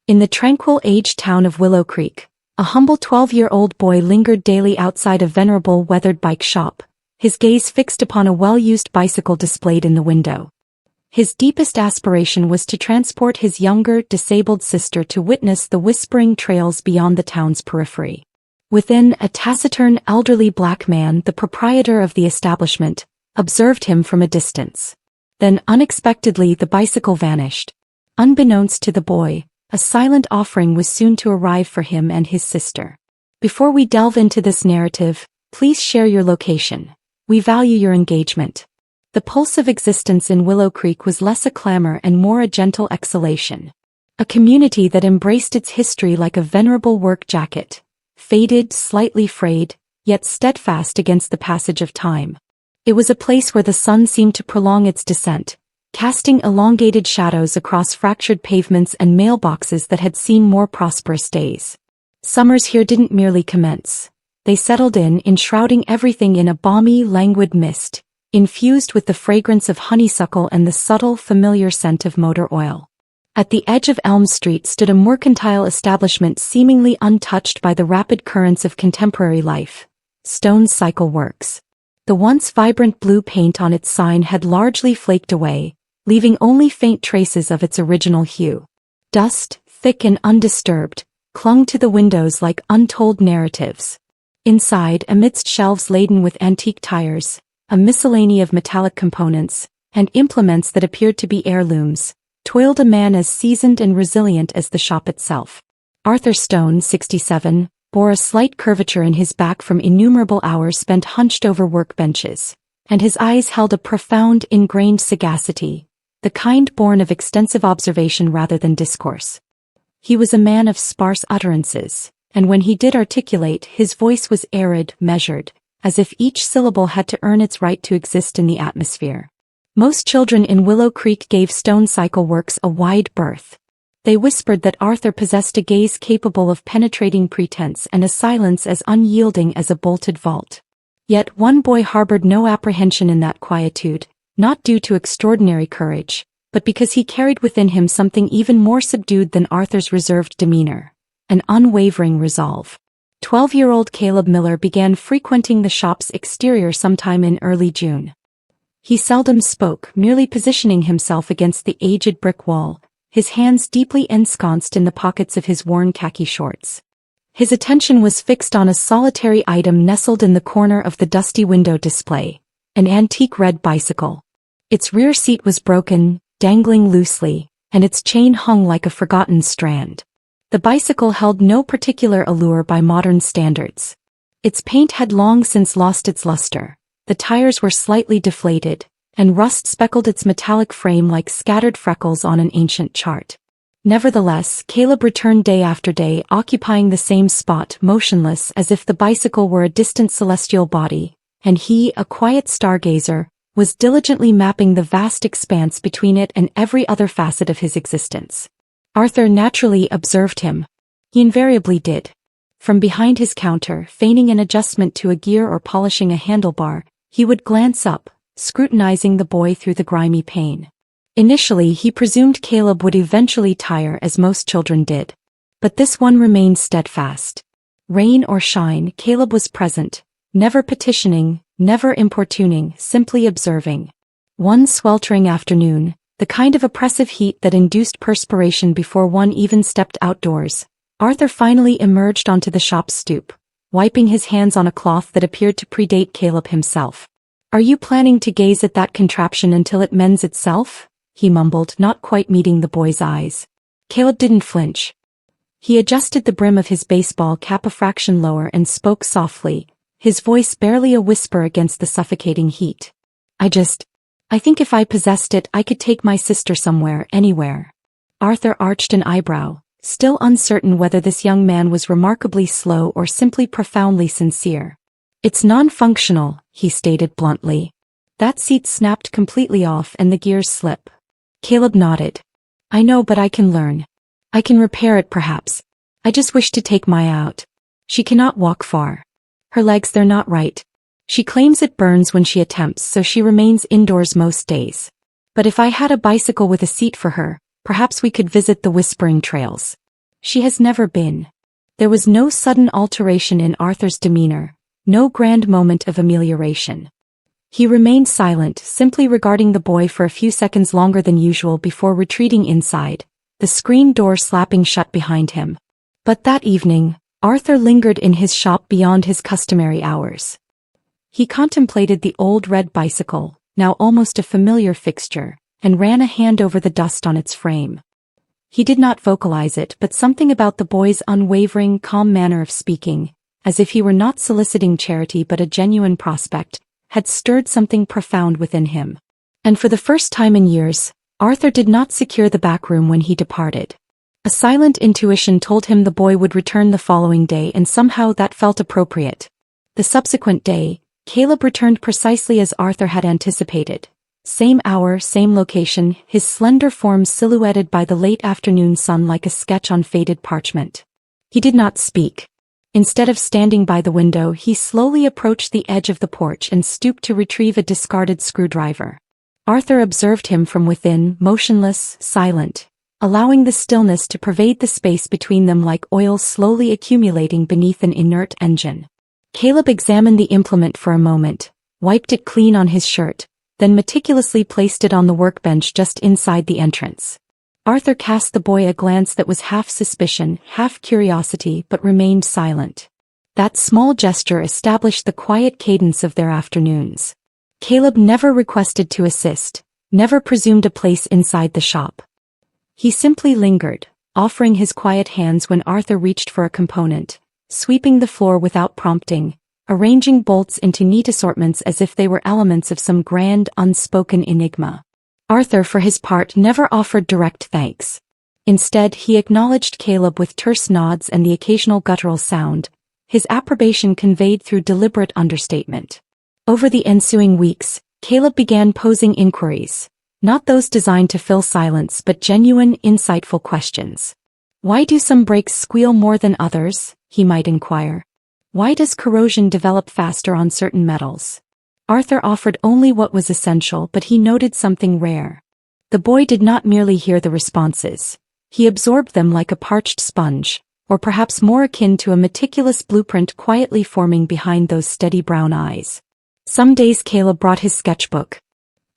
In the tranquil aged town of Willow Creek, a humble 12-year-old boy lingered daily outside a venerable weathered bike shop, his gaze fixed upon a well-used bicycle displayed in the window. His deepest aspiration was to transport his younger, disabled sister to witness the whispering trails beyond the town's periphery. Within, a taciturn, elderly black man, the proprietor of the establishment, observed him from a distance. Then, unexpectedly, the bicycle vanished. Unbeknownst to the boy, a silent offering was soon to arrive for him and his sister. Before we delve into this narrative, please share your location. We value your engagement. The pulse of existence in Willow Creek was less a clamor and more a gentle exhalation. A community that embraced its history like a venerable work jacket, faded, slightly frayed, yet steadfast against the passage of time. It was a place where the sun seemed to prolong its descent, casting elongated shadows across fractured pavements and mailboxes that had seen more prosperous days. Summers here didn't merely commence. They settled in, enshrouding everything in a balmy, languid mist, infused with the fragrance of honeysuckle and the subtle, familiar scent of motor oil. At the edge of Elm Street stood a mercantile establishment seemingly untouched by the rapid currents of contemporary life, Stone's Cycle Works. The once vibrant blue paint on its sign had largely flaked away, leaving only faint traces of its original hue. Dust, thick and undisturbed, clung to the windows like untold narratives. Inside, amidst shelves laden with antique tires, a miscellany of metallic components, and implements that appeared to be heirlooms, toiled a man as seasoned and resilient as the shop itself. Arthur Stone, 67, bore a slight curvature in his back from innumerable hours spent hunched over workbenches, and his eyes held a profound, ingrained sagacity, the kind born of extensive observation rather than discourse. He was a man of sparse utterances, and when he did articulate, his voice was arid, measured, as if each syllable had to earn its right to exist in the atmosphere. Most children in Willow Creek gave Stone Cycle Works a wide berth. They whispered that Arthur possessed a gaze capable of penetrating pretense and a silence as unyielding as a bolted vault. Yet one boy harbored no apprehension in that quietude, not due to extraordinary courage, but because he carried within him something even more subdued than Arthur's reserved demeanor, an unwavering resolve. 12-year-old Caleb Miller began frequenting the shop's exterior sometime in early June. He seldom spoke, merely positioning himself against the aged brick wall, his hands deeply ensconced in the pockets of his worn khaki shorts. His attention was fixed on a solitary item nestled in the corner of the dusty window display, an antique red bicycle. Its rear seat was broken, dangling loosely, and its chain hung like a forgotten strand. The bicycle held no particular allure by modern standards. Its paint had long since lost its luster, the tires were slightly deflated, and rust speckled its metallic frame like scattered freckles on an ancient chart. Nevertheless, Caleb returned day after day, occupying the same spot, motionless as if the bicycle were a distant celestial body, and he, a quiet stargazer, was diligently mapping the vast expanse between it and every other facet of his existence. Arthur naturally observed him. He invariably did. From behind his counter, feigning an adjustment to a gear or polishing a handlebar, he would glance up, scrutinizing the boy through the grimy pane. Initially, he presumed Caleb would eventually tire, as most children did. But this one remained steadfast. Rain or shine, Caleb was present, never petitioning, never importuning, simply observing. One sweltering afternoon, the kind of oppressive heat that induced perspiration before one even stepped outdoors, Arthur finally emerged onto the shop's stoop, wiping his hands on a cloth that appeared to predate Caleb himself. "Are you planning to gaze at that contraption until it mends itself?" he mumbled, not quite meeting the boy's eyes. Caleb didn't flinch. He adjusted the brim of his baseball cap a fraction lower and spoke softly, his voice barely a whisper against the suffocating heat. I think if I possessed it, I could take my sister somewhere, anywhere." Arthur arched an eyebrow, still uncertain whether this young man was remarkably slow or simply profoundly sincere. "It's non-functional," he stated bluntly. "That seat snapped completely off and the gears slip." Caleb nodded. "I know, but I can learn. I can repair it perhaps. I just wish to take Maya out. She cannot walk far. Her legs, they're not right. She claims it burns when she attempts, so she remains indoors most days. But if I had a bicycle with a seat for her, perhaps we could visit the whispering trails." She has never been. There was no sudden alteration in Arthur's demeanor, no grand moment of amelioration. He remained silent, simply regarding the boy for a few seconds longer than usual before retreating inside, the screen door slapping shut behind him. But that evening, Arthur lingered in his shop beyond his customary hours. He contemplated the old red bicycle, now almost a familiar fixture, and ran a hand over the dust on its frame. He did not vocalize it, but something about the boy's unwavering, calm manner of speaking, as if he were not soliciting charity but a genuine prospect, had stirred something profound within him. And for the first time in years, Arthur did not secure the back room when he departed. A silent intuition told him the boy would return the following day, and somehow that felt appropriate. The subsequent day, Caleb returned precisely as Arthur had anticipated. Same hour, same location, his slender form silhouetted by the late afternoon sun like a sketch on faded parchment. He did not speak. Instead of standing by the window, he slowly approached the edge of the porch and stooped to retrieve a discarded screwdriver. Arthur observed him from within, motionless, silent, allowing the stillness to pervade the space between them like oil slowly accumulating beneath an inert engine. Caleb examined the implement for a moment, wiped it clean on his shirt, then meticulously placed it on the workbench just inside the entrance. Arthur cast the boy a glance that was half suspicion, half curiosity, but remained silent. That small gesture established the quiet cadence of their afternoons. Caleb never requested to assist, never presumed a place inside the shop. He simply lingered, offering his quiet hands when Arthur reached for a component, sweeping the floor without prompting, arranging bolts into neat assortments as if they were elements of some grand, unspoken enigma. Arthur, for his part, never offered direct thanks. Instead, he acknowledged Caleb with terse nods and the occasional guttural sound, his approbation conveyed through deliberate understatement. Over the ensuing weeks, Caleb began posing inquiries, not those designed to fill silence but genuine, insightful questions. Why do some brakes squeal more than others, he might inquire. Why does corrosion develop faster on certain metals? Arthur offered only what was essential, but he noted something rare. The boy did not merely hear the responses. He absorbed them like a parched sponge, or perhaps more akin to a meticulous blueprint quietly forming behind those steady brown eyes. Some days Caleb brought his sketchbook.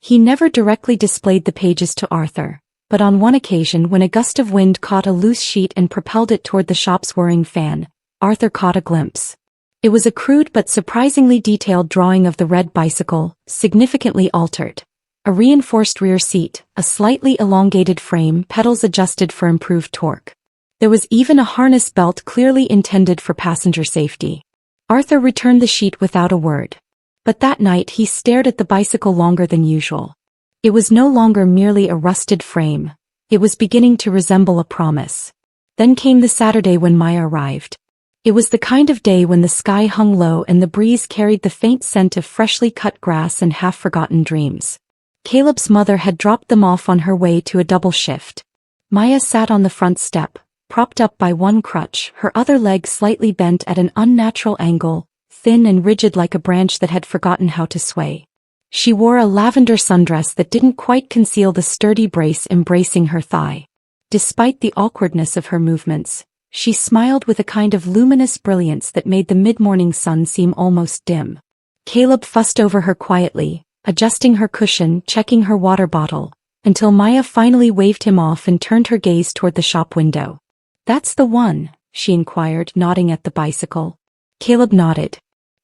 He never directly displayed the pages to Arthur, but on one occasion when a gust of wind caught a loose sheet and propelled it toward the shop's whirring fan, Arthur caught a glimpse. It was a crude but surprisingly detailed drawing of the red bicycle, significantly altered. A reinforced rear seat, a slightly elongated frame, pedals adjusted for improved torque. There was even a harness belt clearly intended for passenger safety. Arthur returned the sheet without a word. But that night he stared at the bicycle longer than usual. It was no longer merely a rusted frame. It was beginning to resemble a promise. Then came the Saturday when Maya arrived. It was the kind of day when the sky hung low and the breeze carried the faint scent of freshly cut grass and half-forgotten dreams. Caleb's mother had dropped them off on her way to a double shift. Maya sat on the front step, propped up by one crutch, her other leg slightly bent at an unnatural angle, thin and rigid like a branch that had forgotten how to sway. She wore a lavender sundress that didn't quite conceal the sturdy brace embracing her thigh. Despite the awkwardness of her movements, she smiled with a kind of luminous brilliance that made the mid-morning sun seem almost dim. Caleb fussed over her quietly, adjusting her cushion, checking her water bottle, until Maya finally waved him off and turned her gaze toward the shop window. "That's the one?" she inquired, nodding at the bicycle. Caleb nodded.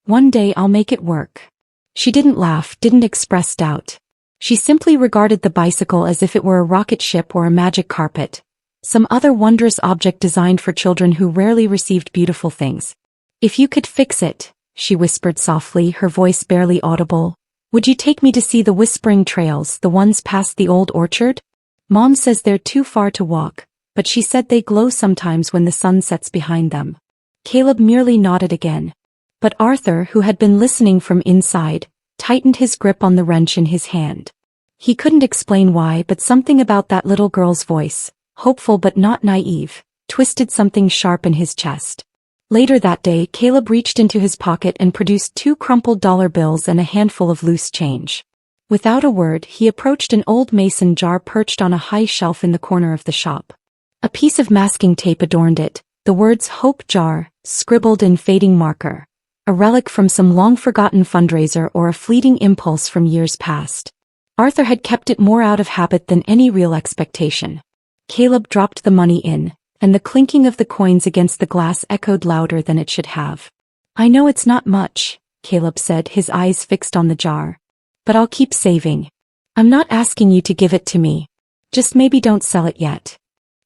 "One day I'll make it work." She didn't laugh, didn't express doubt. She simply regarded the bicycle as if it were a rocket ship or a magic carpet, some other wondrous object designed for children who rarely received beautiful things. "If you could fix it," she whispered softly, her voice barely audible, "would you take me to see the whispering trails, the ones past the old orchard? Mom says they're too far to walk, but she said they glow sometimes when the sun sets behind them." Caleb merely nodded again. But Arthur, who had been listening from inside, tightened his grip on the wrench in his hand. He couldn't explain why, but something about that little girl's voice, hopeful but not naive, twisted something sharp in his chest. Later that day, Caleb reached into his pocket and produced 2 crumpled dollar bills and a handful of loose change. Without a word, he approached an old mason jar perched on a high shelf in the corner of the shop. A piece of masking tape adorned it, the words Hope Jar, scribbled in fading marker. A relic from some long-forgotten fundraiser or a fleeting impulse from years past. Arthur had kept it more out of habit than any real expectation. Caleb dropped the money in, and the clinking of the coins against the glass echoed louder than it should have. "I know it's not much," Caleb said, his eyes fixed on the jar. "But I'll keep saving. I'm not asking you to give it to me. Just maybe don't sell it yet."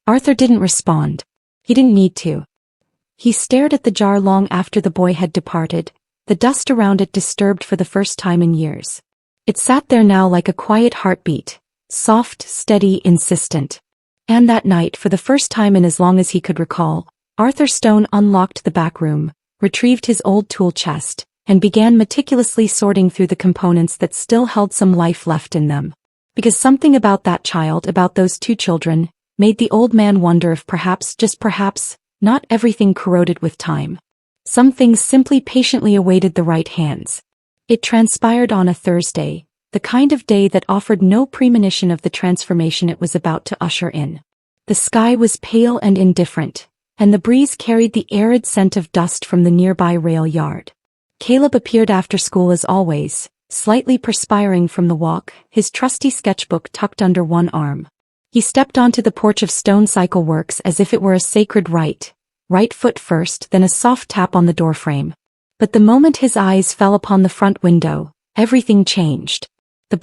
Arthur didn't respond. He didn't need to. He stared at the jar long after the boy had departed, the dust around it disturbed for the first time in years. It sat there now like a quiet heartbeat, soft, steady, insistent. And that night, for the first time in as long as he could recall, Arthur Stone unlocked the back room, retrieved his old tool chest, and began meticulously sorting through the components that still held some life left in them. Because something about that child, about those two children, made the old man wonder if perhaps, just perhaps, not everything corroded with time. Some things simply patiently awaited the right hands. It transpired on a Thursday, the kind of day that offered no premonition of the transformation it was about to usher in. The sky was pale and indifferent, and the breeze carried the arid scent of dust from the nearby rail yard. Caleb appeared after school as always, slightly perspiring from the walk, his trusty sketchbook tucked under one arm. He stepped onto the porch of Stone Cycle Works as if it were a sacred rite, right foot first, then a soft tap on the doorframe. But the moment his eyes fell upon the front window, everything changed. His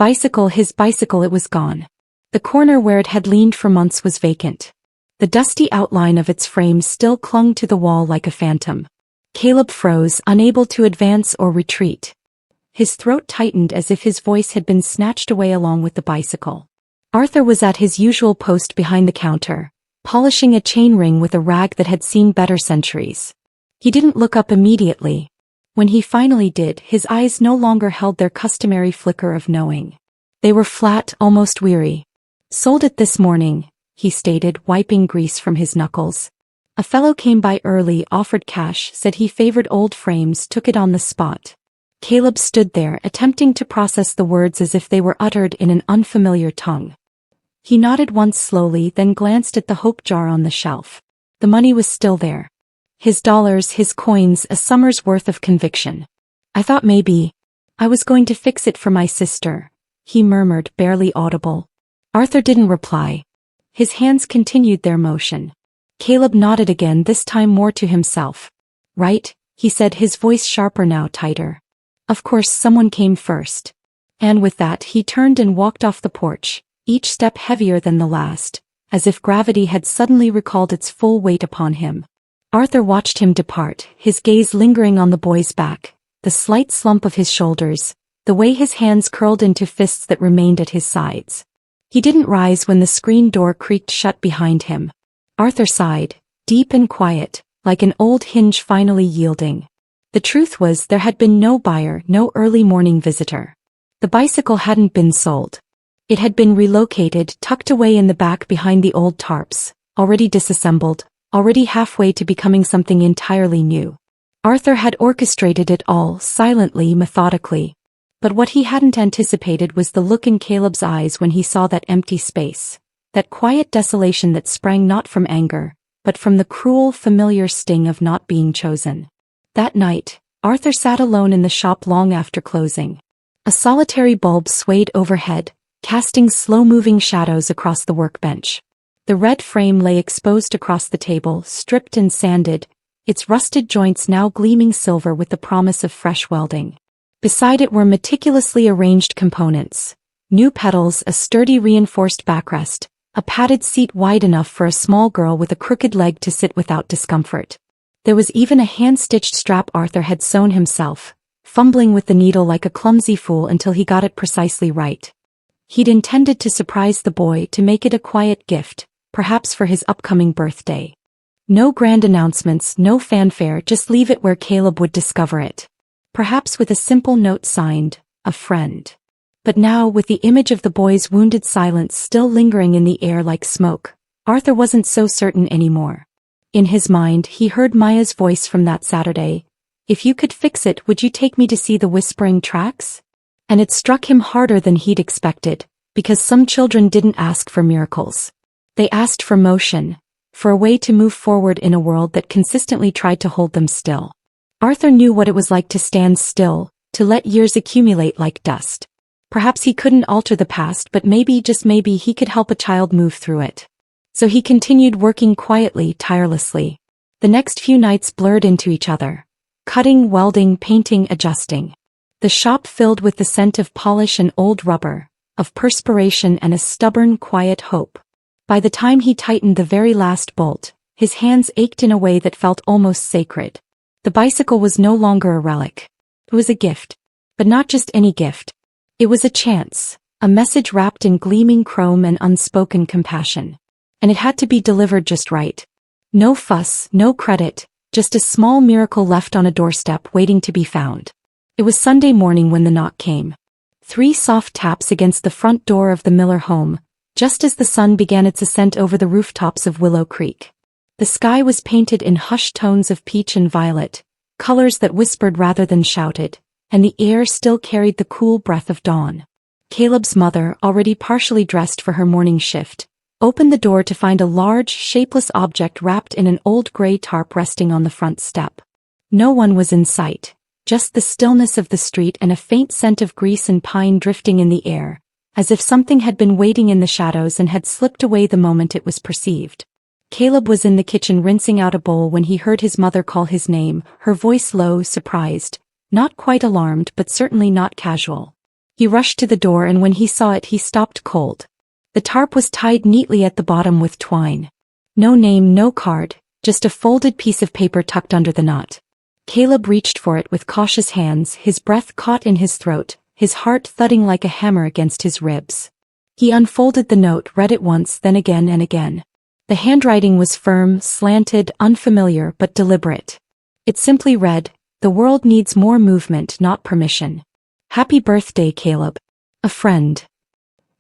bicycle, it was gone. The corner where it had leaned for months was vacant. The dusty outline of its frame still clung to the wall like a phantom. Caleb froze, unable to advance or retreat. His throat tightened as if his voice had been snatched away along with the bicycle. Arthur was at his usual post behind the counter, polishing a chain ring with a rag that had seen better centuries. He didn't look up immediately. When he finally did, his eyes no longer held their customary flicker of knowing. They were flat, almost weary. "Sold it this morning," he stated, wiping grease from his knuckles. "A fellow came by early, offered cash, said he favored old frames, took it on the spot." Caleb stood there, attempting to process the words as if they were uttered in an unfamiliar tongue. He nodded once slowly, then glanced at the hope jar on the shelf. The money was still there. His dollars, his coins, a summer's worth of conviction. "I thought maybe I was going to fix it for my sister," he murmured, barely audible. Arthur didn't reply. His hands continued their motion. Caleb nodded again, this time more to himself. "Right," he said, his voice sharper now, tighter. "Of course someone came first." And with that he turned and walked off the porch, each step heavier than the last, as if gravity had suddenly recalled its full weight upon him. Arthur watched him depart, his gaze lingering on the boy's back, the slight slump of his shoulders, the way his hands curled into fists that remained at his sides. He didn't rise when the screen door creaked shut behind him. Arthur sighed, deep and quiet, like an old hinge finally yielding. The truth was there had been no buyer, no early morning visitor. The bicycle hadn't been sold. It had been relocated, tucked away in the back behind the old tarps, already disassembled, already halfway to becoming something entirely new. Arthur had orchestrated it all, silently, methodically. But what he hadn't anticipated was the look in Caleb's eyes when he saw that empty space, that quiet desolation that sprang not from anger, but from the cruel, familiar sting of not being chosen. That night, Arthur sat alone in the shop long after closing. A solitary bulb swayed overhead, casting slow-moving shadows across the workbench. The red frame lay exposed across the table, stripped and sanded, its rusted joints now gleaming silver with the promise of fresh welding. Beside it were meticulously arranged components. New pedals, a sturdy reinforced backrest, a padded seat wide enough for a small girl with a crooked leg to sit without discomfort. There was even a hand-stitched strap Arthur had sewn himself, fumbling with the needle like a clumsy fool until he got it precisely right. He'd intended to surprise the boy, to make it a quiet gift, perhaps for his upcoming birthday. No grand announcements, no fanfare, just leave it where Caleb would discover it. Perhaps with a simple note signed, "A friend." But now, with the image of the boy's wounded silence still lingering in the air like smoke, Arthur wasn't so certain anymore. In his mind, he heard Maya's voice from that Saturday. "If you could fix it, would you take me to see the whispering tracks?" And it struck him harder than he'd expected, because some children didn't ask for miracles. They asked for motion, for a way to move forward in a world that consistently tried to hold them still. Arthur knew what it was like to stand still, to let years accumulate like dust. Perhaps he couldn't alter the past, but maybe, just maybe, he could help a child move through it. So he continued working quietly, tirelessly. The next few nights blurred into each other. Cutting, welding, painting, adjusting. The shop filled with the scent of polish and old rubber, of perspiration and a stubborn, quiet hope. By the time he tightened the very last bolt, his hands ached in a way that felt almost sacred. The bicycle was no longer a relic. It was a gift. But not just any gift. It was a chance, a message wrapped in gleaming chrome and unspoken compassion. And it had to be delivered just right. No fuss, no credit, just a small miracle left on a doorstep waiting to be found. It was Sunday morning when the knock came. 3 soft taps against the front door of the Miller home, just as the sun began its ascent over the rooftops of Willow Creek. The sky was painted in hushed tones of peach and violet, colors that whispered rather than shouted, and the air still carried the cool breath of dawn. Caleb's mother, already partially dressed for her morning shift, opened the door to find a large, shapeless object wrapped in an old gray tarp resting on the front step. No one was in sight, just the stillness of the street and a faint scent of grease and pine drifting in the air, as if something had been waiting in the shadows and had slipped away the moment it was perceived. Caleb was in the kitchen rinsing out a bowl when he heard his mother call his name, her voice low, surprised, not quite alarmed but certainly not casual. He rushed to the door, and when he saw it he stopped cold. The tarp was tied neatly at the bottom with twine. No name, no card, just a folded piece of paper tucked under the knot. Caleb reached for it with cautious hands, his breath caught in his throat, his heart thudding like a hammer against his ribs. He unfolded the note, read it once, then again and again. The handwriting was firm, slanted, unfamiliar but deliberate. It simply read, "The world needs more movement, not permission. Happy birthday, Caleb. A friend."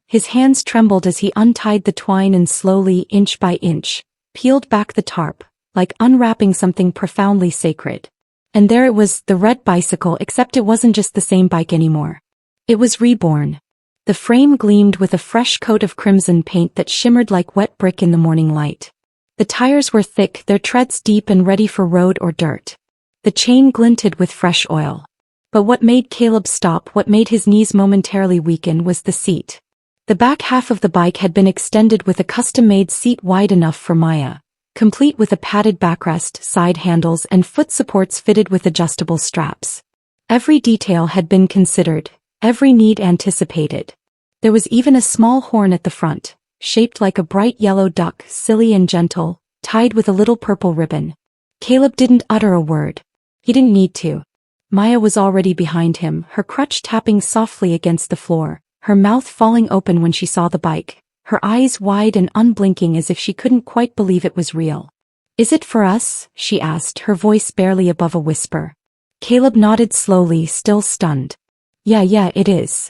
His hands trembled as he untied the twine and slowly, inch by inch, peeled back the tarp, like unwrapping something profoundly sacred. And there it was, the red bicycle, except it wasn't just the same bike anymore. It was reborn. The frame gleamed with a fresh coat of crimson paint that shimmered like wet brick in the morning light. The tires were thick, their treads deep and ready for road or dirt. The chain glinted with fresh oil. But what made Caleb stop, what made his knees momentarily weaken, was the seat. The back half of the bike had been extended with a custom-made seat wide enough for Maya, complete with a padded backrest, side handles and foot supports fitted with adjustable straps. Every detail had been considered, every need anticipated. There was even a small horn at the front, shaped like a bright yellow duck, silly and gentle, tied with a little purple ribbon. Caleb didn't utter a word. He didn't need to. Maya was already behind him, her crutch tapping softly against the floor, her mouth falling open when she saw the bike, her eyes wide and unblinking as if she couldn't quite believe it was real. "Is it for us?" she asked, her voice barely above a whisper. Caleb nodded slowly, still stunned. Yeah, it is."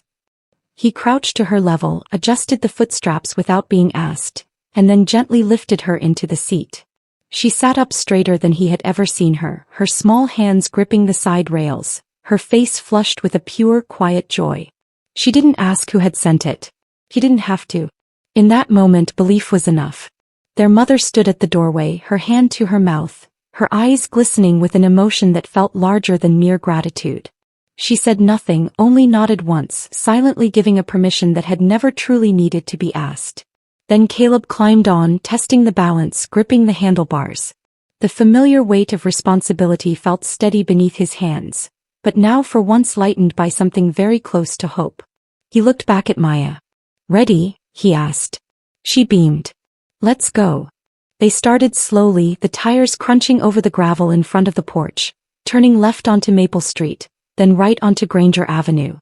He crouched to her level, adjusted the foot straps without being asked, and then gently lifted her into the seat. She sat up straighter than he had ever seen her, her small hands gripping the side rails, her face flushed with a pure, quiet joy. She didn't ask who had sent it. He didn't have to. In that moment, belief was enough. Their mother stood at the doorway, her hand to her mouth, her eyes glistening with an emotion that felt larger than mere gratitude. She said nothing, only nodded once, silently giving a permission that had never truly needed to be asked. Then Caleb climbed on, testing the balance, gripping the handlebars. The familiar weight of responsibility felt steady beneath his hands, but now for once lightened by something very close to hope. He looked back at Maya. "Ready?" he asked. She beamed. "Let's go." They started slowly, the tires crunching over the gravel in front of the porch, turning left onto Maple Street, then right onto Granger Avenue.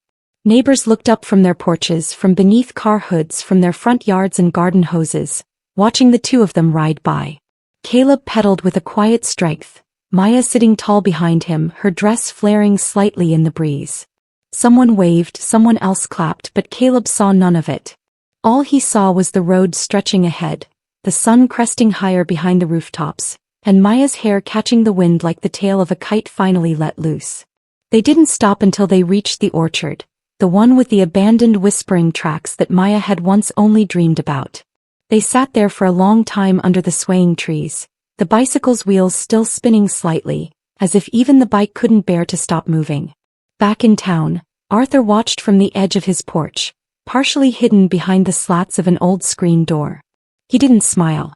Neighbors looked up from their porches, from beneath car hoods, from their front yards and garden hoses, watching the two of them ride by. Caleb pedaled with a quiet strength, Maya sitting tall behind him, her dress flaring slightly in the breeze. Someone waved, someone else clapped, but Caleb saw none of it. All he saw was the road stretching ahead, the sun cresting higher behind the rooftops, and Maya's hair catching the wind like the tail of a kite finally let loose. They didn't stop until they reached the orchard, the one with the abandoned whispering tracks that Maya had once only dreamed about. They sat there for a long time under the swaying trees, the bicycle's wheels still spinning slightly, as if even the bike couldn't bear to stop moving. Back in town, Arthur watched from the edge of his porch, partially hidden behind the slats of an old screen door. He didn't smile.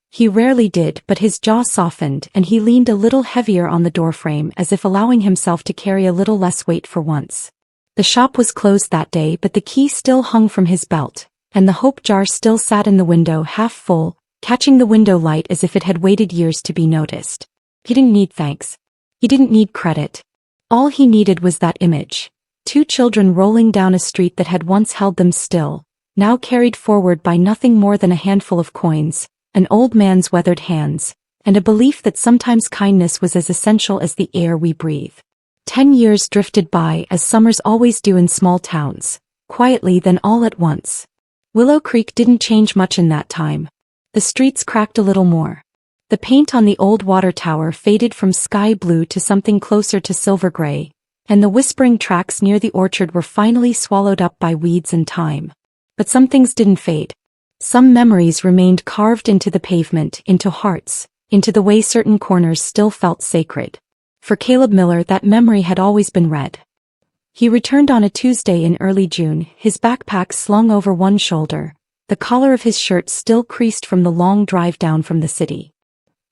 He rarely did, but his jaw softened and he leaned a little heavier on the doorframe as if allowing himself to carry a little less weight for once. The shop was closed that day, but the key still hung from his belt, and the hope jar still sat in the window half full, catching the window light as if it had waited years to be noticed. He didn't need thanks. He didn't need credit. All he needed was that image. Two children rolling down a street that had once held them still, now carried forward by nothing more than a handful of coins, an old man's weathered hands, and a belief that sometimes kindness was as essential as the air we breathe. 10 years drifted by as summers always do in small towns, quietly then all at once. Willow Creek didn't change much in that time. The streets cracked a little more. The paint on the old water tower faded from sky blue to something closer to silver gray, and the whispering tracks near the orchard were finally swallowed up by weeds and time. But some things didn't fade. Some memories remained carved into the pavement, into hearts, into the way certain corners still felt sacred. For Caleb Miller, that memory had always been red. He returned on a Tuesday in early June, his backpack slung over one shoulder, the collar of his shirt still creased from the long drive down from the city.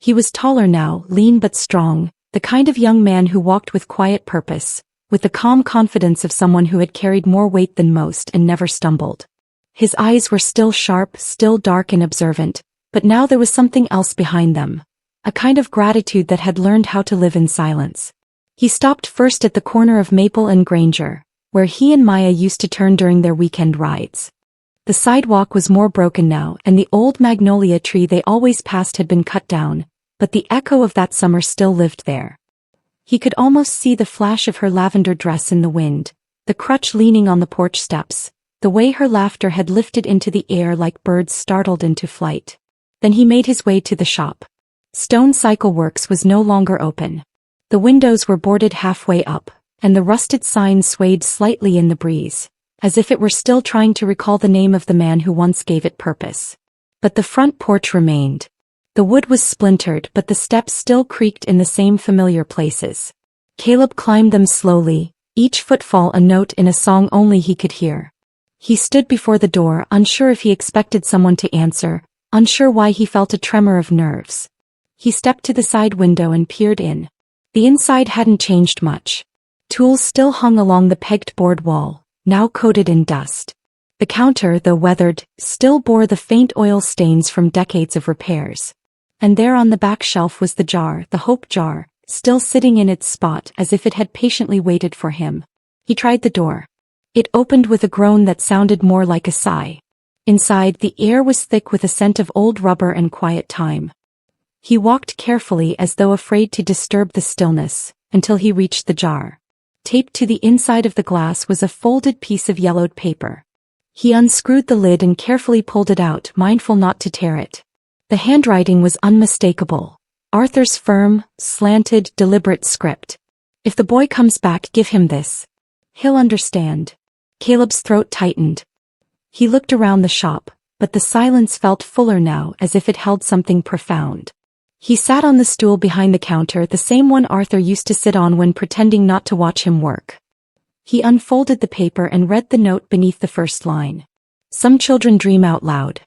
He was taller now, lean but strong, the kind of young man who walked with quiet purpose, with the calm confidence of someone who had carried more weight than most and never stumbled. His eyes were still sharp, still dark and observant, but now there was something else behind them, a kind of gratitude that had learned how to live in silence. He stopped first at the corner of Maple and Granger, where he and Maya used to turn during their weekend rides. The sidewalk was more broken now, and the old magnolia tree they always passed had been cut down, but the echo of that summer still lived there. He could almost see the flash of her lavender dress in the wind, the crutch leaning on the porch steps, the way her laughter had lifted into the air like birds startled into flight. Then he made his way to the shop. Stone Cycle Works was no longer open. The windows were boarded halfway up, and the rusted sign swayed slightly in the breeze, as if it were still trying to recall the name of the man who once gave it purpose. But the front porch remained. The wood was splintered, but the steps still creaked in the same familiar places. Caleb climbed them slowly, each footfall a note in a song only he could hear. He stood before the door, unsure if he expected someone to answer, unsure why he felt a tremor of nerves. He stepped to the side window and peered in. The inside hadn't changed much. Tools still hung along the pegged board wall, now coated in dust. The counter, though weathered, still bore the faint oil stains from decades of repairs. And there on the back shelf was the jar, the hope jar, still sitting in its spot as if it had patiently waited for him. He tried the door. It opened with a groan that sounded more like a sigh. Inside, the air was thick with a scent of old rubber and quiet time. He walked carefully as though afraid to disturb the stillness, until he reached the jar. Taped to the inside of the glass was a folded piece of yellowed paper. He unscrewed the lid and carefully pulled it out, mindful not to tear it. The handwriting was unmistakable. Arthur's firm, slanted, deliberate script. If the boy comes back, give him this. He'll understand. Caleb's throat tightened. He looked around the shop, but the silence felt fuller now, as if it held something profound. He sat on the stool behind the counter, the same one Arthur used to sit on when pretending not to watch him work. He unfolded the paper and read the note beneath the first line. Some children dream out loud.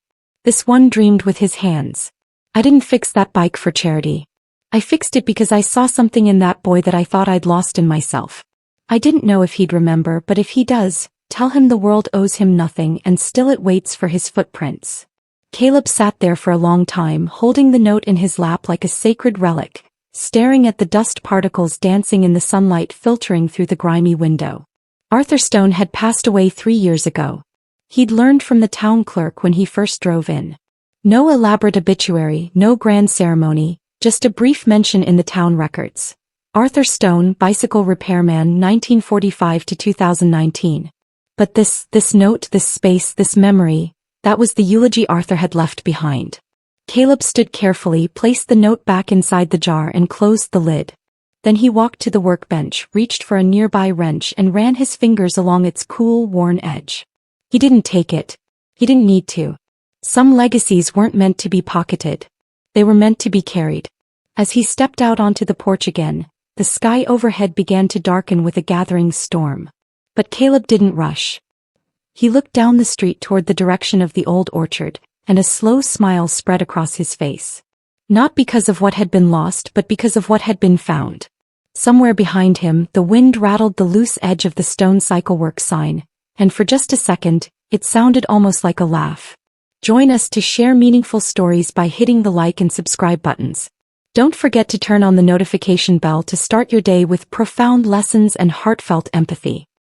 This one dreamed with his hands. I didn't fix that bike for charity. I fixed it because I saw something in that boy that I thought I'd lost in myself. I didn't know if he'd remember, but if he does, tell him the world owes him nothing and still it waits for his footprints. Caleb sat there for a long time, holding the note in his lap like a sacred relic, staring at the dust particles dancing in the sunlight filtering through the grimy window. Arthur Stone had passed away 3 years ago. He'd learned from the town clerk when he first drove in. No elaborate obituary, no grand ceremony, just a brief mention in the town records. Arthur Stone, bicycle repairman, 1945 to 2019. But this note, this space, this memory, that was the eulogy Arthur had left behind. Caleb stood carefully, placed the note back inside the jar and closed the lid. Then he walked to the workbench, reached for a nearby wrench and ran his fingers along its cool, worn edge. He didn't take it. He didn't need to. Some legacies weren't meant to be pocketed. They were meant to be carried. As he stepped out onto the porch again, the sky overhead began to darken with a gathering storm. But Caleb didn't rush. He looked down the street toward the direction of the old orchard, and a slow smile spread across his face. Not because of what had been lost but because of what had been found. Somewhere behind him, the wind rattled the loose edge of the stone cyclework sign, and for just a second, it sounded almost like a laugh. Join us to share meaningful stories by hitting the like and subscribe buttons. Don't forget to turn on the notification bell to start your day with profound lessons and heartfelt empathy.